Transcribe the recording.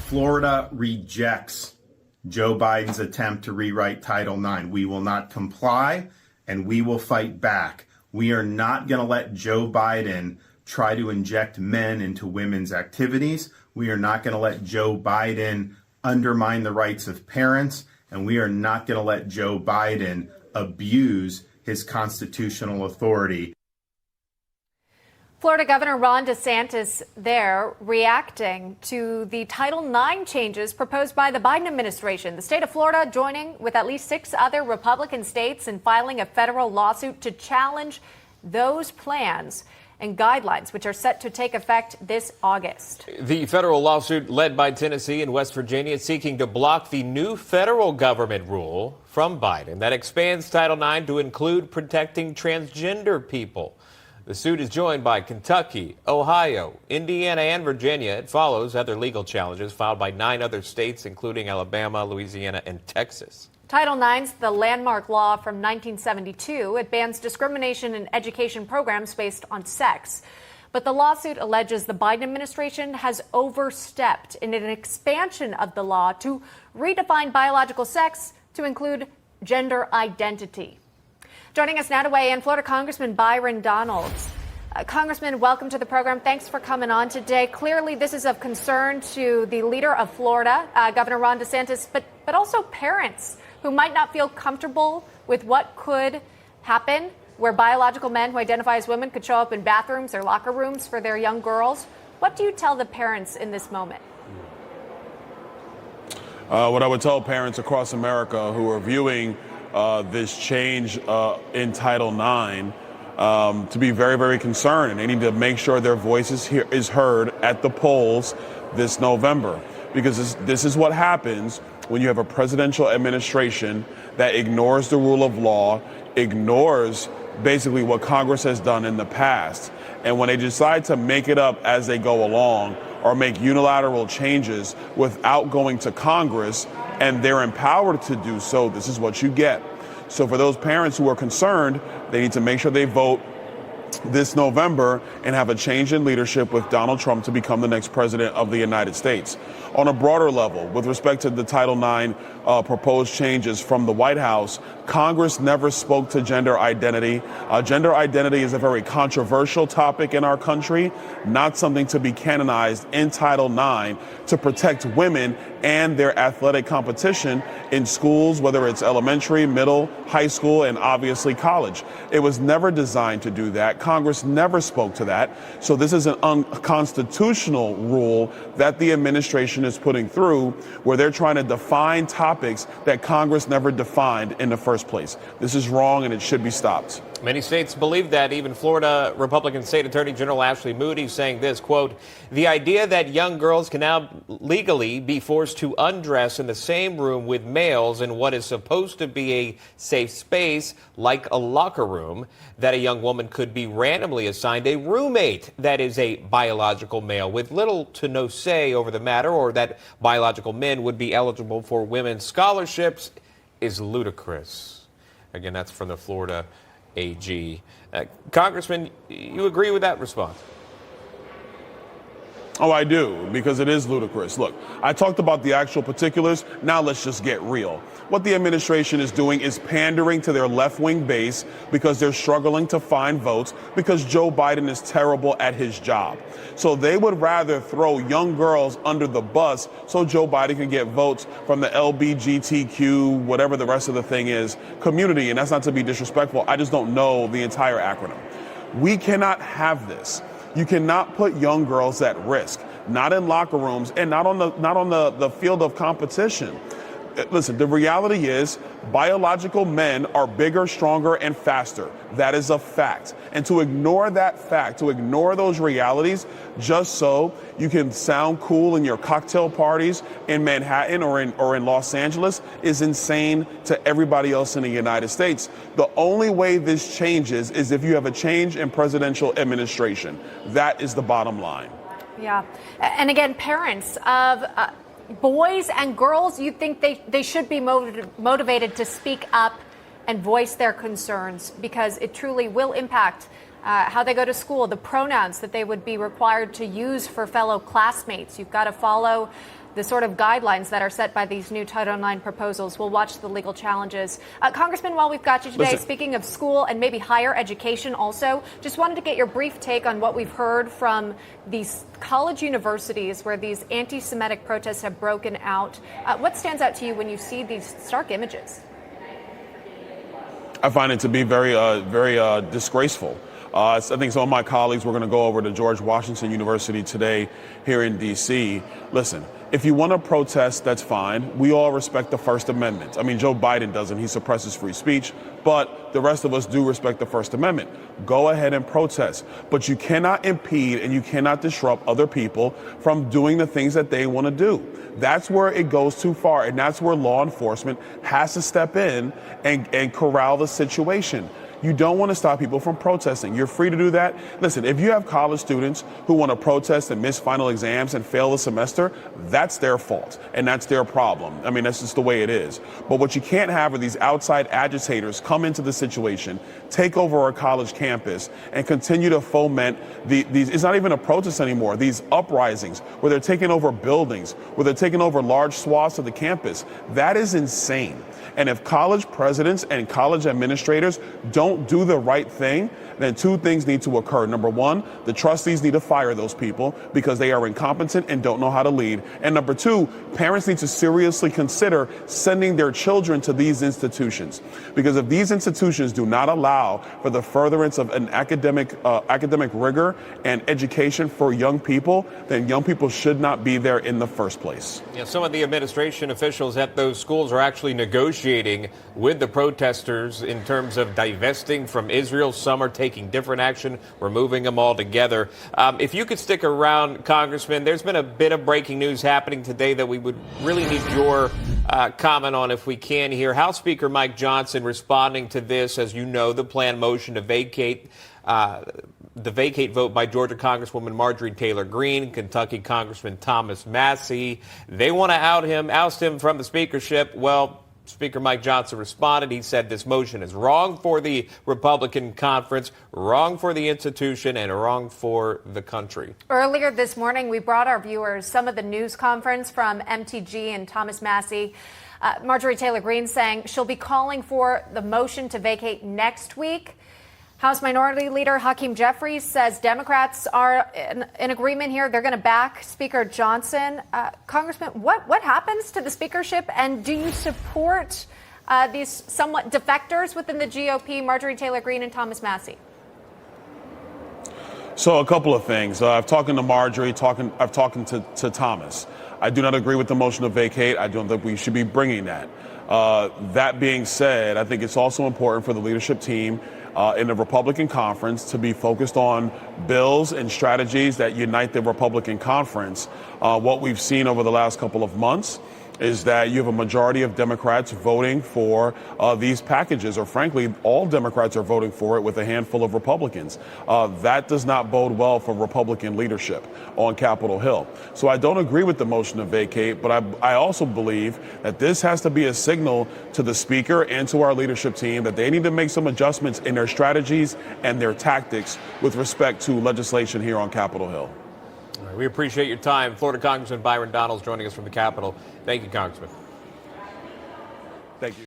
Florida rejects Joe Biden's attempt to rewrite Title IX. We will not comply, and we will fight back. We are not going to let Joe Biden try to inject men into women's activities. We are not going to let Joe Biden undermine the rights of parents, and we are not going to let Joe Biden abuse his constitutional authority. Florida Governor Ron DeSantis there reacting to the Title IX changes proposed by the Biden administration. The state of Florida joining with at least 6 other Republican states in filing a federal lawsuit to challenge those plans and guidelines, which are set to take effect this August. The federal lawsuit led by Tennessee and West Virginia seeking to block the new federal government rule from Biden that expands Title IX to include protecting transgender people. The suit is joined by Kentucky, Ohio, Indiana, and Virginia. It follows other legal challenges filed by 9 other states, including Alabama, Louisiana, and Texas. Title IX's the landmark law from 1972. It bans discrimination in education programs based on sex. But the lawsuit alleges the Biden administration has overstepped in an expansion of the law to redefine biological sex to include gender identity. Joining us now to weigh in, Florida Congressman Byron Donalds. Congressman, welcome to the program. Thanks for coming on today. Clearly, this is of concern to the leader of Florida, Governor Ron DeSantis, but also parents who might not feel comfortable with what could happen, where biological men who identify as women could show up in bathrooms or locker rooms for their young girls. What do you tell the parents in this moment? What I would tell parents across America who are viewing this change in Title IX to be very, very concerned, and they need to make sure their voice is heard at the polls this November, because this is what happens when you have a presidential administration that ignores the rule of law, ignores basically what Congress has done in the past. And when they decide to make it up as they go along or make unilateral changes without going to Congress, and they're empowered to do so, this is what you get. So for those parents who are concerned, they need to make sure they vote this November and have a change in leadership with Donald Trump to become the next president of the United States. On a broader level, with respect to the Title IX proposed changes from the White House, Congress never spoke to gender identity. Gender identity is a very controversial topic in our country, not something to be canonized in Title IX to protect women and their athletic competition in schools, whether it's elementary, middle, high school, and obviously college. It was never designed to do that. Congress never spoke to that. So this is an unconstitutional rule that the administration is putting through, where they're trying to define topics that Congress never defined in the first place. This is wrong, and it should be stopped. Many states believe that. Even Florida Republican State Attorney General Ashley Moody saying this, quote, "The idea that young girls can now legally be forced to undress in the same room with males in what is supposed to be a safe space, like a locker room, that a young woman could be randomly assigned a roommate that is a biological male with little to no say over the matter, or that biological men would be eligible for women's scholarships, is ludicrous." Again, that's from the Florida AG. Congressman, you agree with that response? Oh, I do, because it is ludicrous. Look, I talked about the actual particulars. Now let's just get real. What the administration is doing is pandering to their left-wing base because they're struggling to find votes because Joe Biden is terrible at his job. So they would rather throw young girls under the bus so Joe Biden can get votes from the LBGTQ, whatever the rest of the thing is, community. And that's not to be disrespectful. I just don't know the entire acronym. We cannot have this. You cannot put young girls at risk, not in locker rooms and not on the field of competition. Listen, the reality is biological men are bigger, stronger, and faster. That is a fact. And to ignore that fact, to ignore those realities, just so you can sound cool in your cocktail parties in Manhattan or in Los Angeles, is insane to everybody else in the United States. The only way this changes is if you have a change in presidential administration. That is the bottom line. Yeah. And again, parents of boys and girls, you think they should be motivated to speak up and voice their concerns, because it truly will impact how they go to school, the pronouns that they would be required to use for fellow classmates. You've got to follow the sort of guidelines that are set by these new Title IX proposals. We'll watch the legal challenges. Congressman, while we've got you today, speaking of school and maybe higher education also, just wanted to get your brief take on what we've heard from these college universities where these anti-Semitic protests have broken out. What stands out to you when you see these stark images? I find it to be very disgraceful. I think some of my colleagues were going to go over to George Washington University today here in D.C. Listen, if you want to protest, that's fine. We all respect the First Amendment. I mean, Joe Biden doesn't. He suppresses free speech. But the rest of us do respect the First Amendment. Go ahead and protest. But you cannot impede and you cannot disrupt other people from doing the things that they want to do. That's where it goes too far. And that's where law enforcement has to step in and corral the situation. You don't want to stop people from protesting. You're free to do that. Listen, if you have college students who want to protest and miss final exams and fail the semester, that's their fault and that's their problem. I mean, that's just the way it is. But what you can't have are these outside agitators come into the situation, take over our college campus, and continue to foment these, it's not even a protest anymore, these uprisings where they're taking over buildings, where they're taking over large swaths of the campus. That is insane. And if college presidents and college administrators don't do the right thing, then two things need to occur. Number one, the trustees need to fire those people because they are incompetent and don't know how to lead. And number two, parents need to seriously consider sending their children to these institutions. Because if these institutions do not allow for the furtherance of an academic rigor and education for young people, then young people should not be there in the first place. Yeah, some of the administration officials at those schools are actually negotiating with the protesters in terms of divesting from Israel. Some are taking different action, removing them altogether. If you could stick around, Congressman, there's been a bit of breaking news happening today that we would really need your comment on if we can here. House Speaker Mike Johnson responding to this, as you know, the planned motion to vacate the vacate vote by Georgia Congresswoman Marjorie Taylor Greene, Kentucky Congressman Thomas Massie. They want to oust him from the speakership. Well, Speaker Mike Johnson responded. He said this motion is wrong for the Republican conference, wrong for the institution, and wrong for the country. Earlier this morning, we brought our viewers some of the news conference from MTG and Thomas Massie. Marjorie Taylor Greene saying she'll be calling for the motion to vacate next week. House Minority Leader Hakeem Jeffries says Democrats are in agreement here. They're going to back Speaker Johnson. Congressman, what happens to the speakership, and do you support these somewhat defectors within the GOP, Marjorie Taylor Greene and Thomas Massie? So a couple of things. I've talked to Marjorie, I've talked to Thomas. I do not agree with the motion to vacate. I don't think we should be bringing that. That being said, I think it's also important for the leadership team in the Republican conference to be focused on bills and strategies that unite the Republican conference. What we've seen over the last couple of months is that you have a majority of Democrats voting for these packages, or frankly, all Democrats are voting for it with a handful of Republicans. That does not bode well for Republican leadership on Capitol Hill. So I don't agree with the motion to vacate, but I also believe that this has to be a signal to the Speaker and to our leadership team that they need to make some adjustments in their strategies and their tactics with respect to legislation here on Capitol Hill. We appreciate your time. Florida Congressman Byron Donalds joining us from the Capitol. Thank you, Congressman. Thank you.